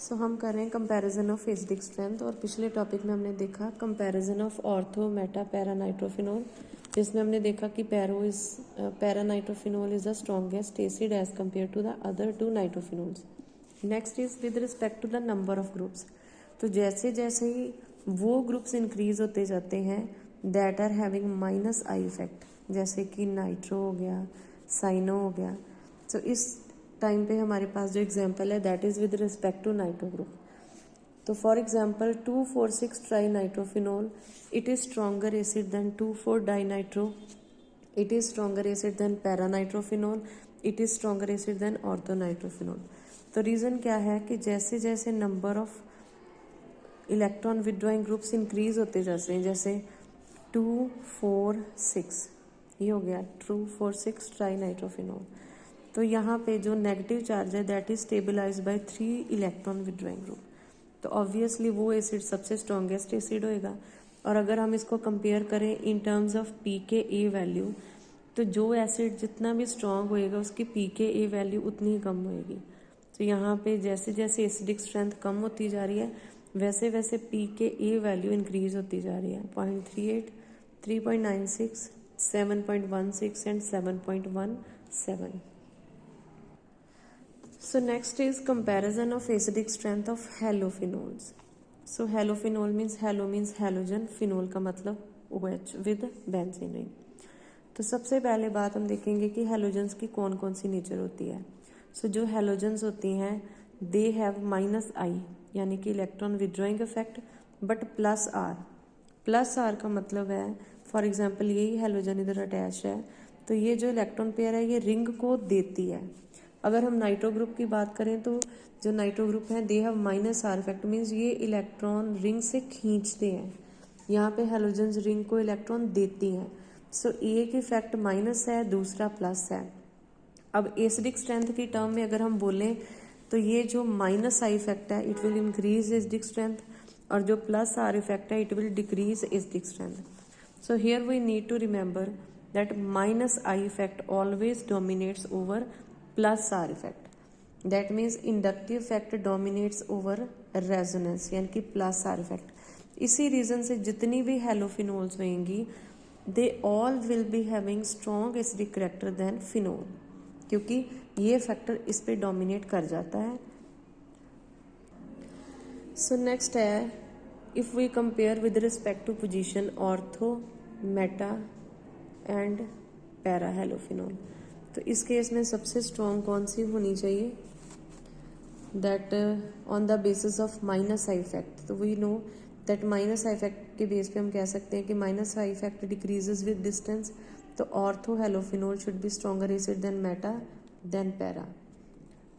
सो हम कर रहे हैं कंपैरिजन ऑफ एसिडिक स्ट्रेंथ और पिछले टॉपिक में हमने देखा comparison of ortho meta para nitrophenol, जिसमें हमने देखा कि para nitrophenol is the strongest acid as compare to the other two nitrophenols. Next is with respect to the number of groups. तो जैसे जैसे ही वो ग्रुप्स इंक्रीज होते जाते हैं that are having minus I effect, जैसे कि नाइट्रो हो गया, साइनो हो गया। तो इस टाइम पे हमारे पास जो एग्जांपल है that is with respect to nitro group. तो for example 2,4,6 tri nitrophenol, it is stronger acid than 2,4 dinitro, it is stronger acid than para nitrophenol, it is stronger acid than ortho nitrophenol. तो reason क्या है कि जैसे जैसे number of electron withdrawing groups increase होते जाते हैं, जैसे 2, 4, 6 ये हो गया 2, 4, 6 ट्राई नाइट्रोफिनोल। तो यहाँ पे जो नेगेटिव चार्ज है that is stabilize by 3 electron withdrawing group. तो ऑब्वियसली वो एसिड सबसे स्ट्रॉन्गेस्ट एसिड होएगा। और अगर हम इसको कंपेयर करें in terms of pKa value, तो जो एसिड जितना भी स्ट्रॉन्ग होएगा उसकी pKa वैल्यू उतनी ही कम होएगी। तो यहाँ पे जैसे जैसे एसिडिक स्ट्रेंथ कम होती जा रही है वैसे वैसे pKa वैल्यू इंक्रीज होती जा रही है। 0.38, 3.96, 7.16 and 7.17। So next is comparison of acidic strength of halophenols. So halophenol means halogen, phenol का मतलब OH with benzene ring। तो सबसे पहले बात हम देखेंगे कि हेलोजेंस की कौन कौन सी नेचर होती है। सो जो हेलोजेंस होती हैं दे हैव माइनस आई यानी कि electron withdrawing effect but plus R. Plus R का मतलब है फॉर एग्जांपल यही हेलोजन इधर अटैच है तो ये जो इलेक्ट्रॉन पेयर है ये रिंग को देती है। अगर हम नाइट्रो ग्रुप की बात करें तो जो नाइट्रो ग्रुप है they have minus are effect means ये इलेक्ट्रॉन रिंग से खींचते हैं। यहाँ पे हेलोजेंस रिंग को इलेक्ट्रॉन देती हैं। सो एक इफेक्ट माइनस है दूसरा प्लस है। अब एसिडिक स्ट्रेंथ की टर्म में अगर हम बोलें तो ये जो माइनस आई इफेक्ट है it will increase acidic strength और जो प्लस आर इफेक्ट है it will decrease acidic strength. So here we need to remember that minus I effect always dominates over plus R effect. That means inductive effect dominates over resonance यानी कि plus R effect. इसी reason से जितनी भी halophenols होंगी they all will be having strong acidic character then phenol, क्योंकि ये factor इस पे डोमिनेट कर जाता है। सो नेक्स्ट है if we compare with respect to position ortho meta and para halophenol, तो इस केस में सबसे स्ट्रॉन्ग कौन सी होनी चाहिए that on the basis of minus I effect. तो we know that minus I effect के बेस पे हम कह सकते हैं कि minus I effect decreases with distance. तो ortho halophenol should be stronger acid than meta than para.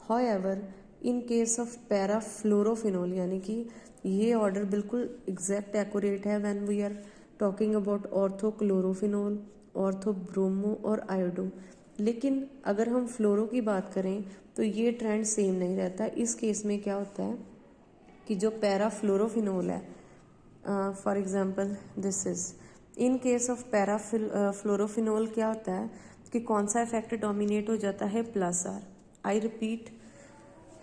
However in case of para fluorophenol यानी कि ये ऑर्डर बिल्कुल एग्जैक्ट एक्यूरेट है when we are talking about ortho chlorophenol, ortho bromo और iodo. लेकिन अगर हम फ्लोरो की बात करें तो ये ट्रेंड सेम नहीं रहता। इस केस में क्या होता है कि जो पैरा फ्लोरोफिनोल है for example this is in case of para fluorophenol क्या होता है कि कौन सा इफेक्ट डोमिनेट हो जाता है plus R. I repeat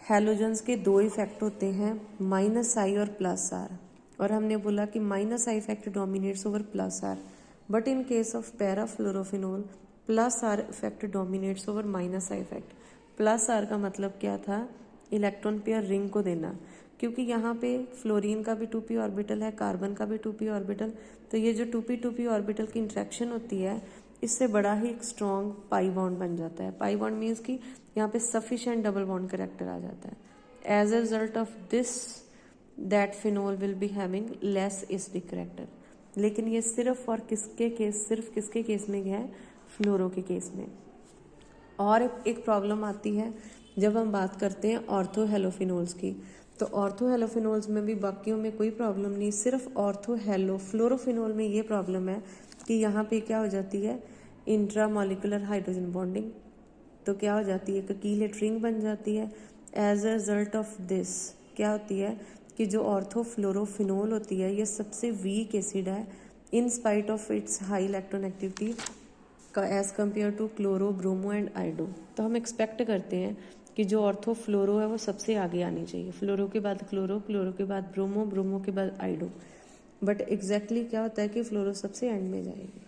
halogens के दो इफेक्ट होते हैं माइनस आई और प्लस आर, और हमने बोला कि minus I effect dominates over plus R but in case of para fluorophenol plus R effect dominates over minus I effect. Plus R का मतलब क्या था इलेक्ट्रॉन पेयर रिंग को देना, क्योंकि यहाँ पे फ्लोरीन का भी 2p ऑर्बिटल है, कार्बन का भी 2p ऑर्बिटल। तो ये जो 2p ऑर्बिटल की इंट्रैक्शन होती है इससे बड़ा ही एक स्ट्रॉन्ग पाई बॉन्ड बन जाता है। पाई बॉन्ड मीन्स कि यहाँ पे सफिशिएंट डबल बॉन्ड करेक्टर आ जाता है। As a result of this that phenol will be having less acidic character. लेकिन ये सिर्फ किसके केस में है फ्लोरो के केस में। और एक प्रॉब्लम आती है जब हम बात करते हैं ऑर्थो हेलोफिनोल्स की। तो ऑर्थो हेलोफिनोल्स में भी बाकियों में कोई प्रॉब्लम नहीं, सिर्फ ऑर्थो हेलो फ्लोरोफिनोल में ये प्रॉब्लम है कि यहाँ पे क्या हो जाती है इंट्रामोलिकुलर हाइड्रोजन बॉन्डिंग। तो क्या हो जाती है कीलेट रिंग बन जाती है। As a result of this क्या होती है कि जो ऑर्थो फ्लोरोफिनोल होती है ये सबसे वीक एसिड है in spite of its high electronegativity as compare to chloro bromo and iodo. तो हम एक्सपेक्ट करते हैं कि जो ऑर्थो फ्लोरो है वो सबसे आगे आनी चाहिए, फ्लोरो के बाद क्लोरो, क्लोरो के बाद ब्रोमो, ब्रोमो के बाद आइडो, बट एग्जैक्टली क्या होता है कि फ्लोरो सबसे एंड में जाएगी।